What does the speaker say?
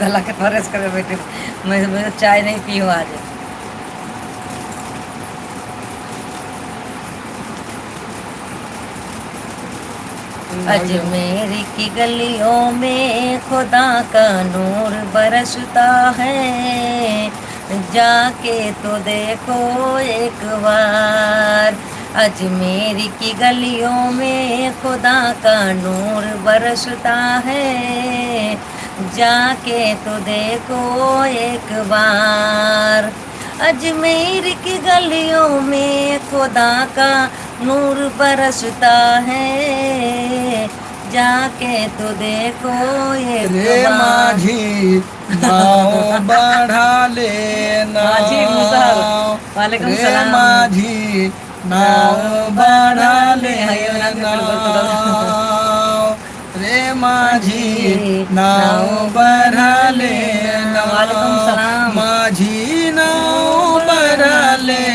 गला के फरेस करे बैठे मैं चाय नहीं पी हूँ आज। अजमेर की गलियों में खुदा का नूर बरसता है, जाके तो देखो एक बार। अजमेर की गलियों में खुदा का नूर बरसता है, जाके तो देखो एक बार। अजमेर की गलियों में खुदा का नूर बरसता है, जाके तो देखो एक रे बार। माझी नाव बढ़ा लेना, माझी मुसहर वालेकुम रे सलाम। माझी नाव बढ़ा लेना, रे माझी नाव बढ़ा लेना, वालेकुम सलाम। माझी नाव बढ़ा लेना।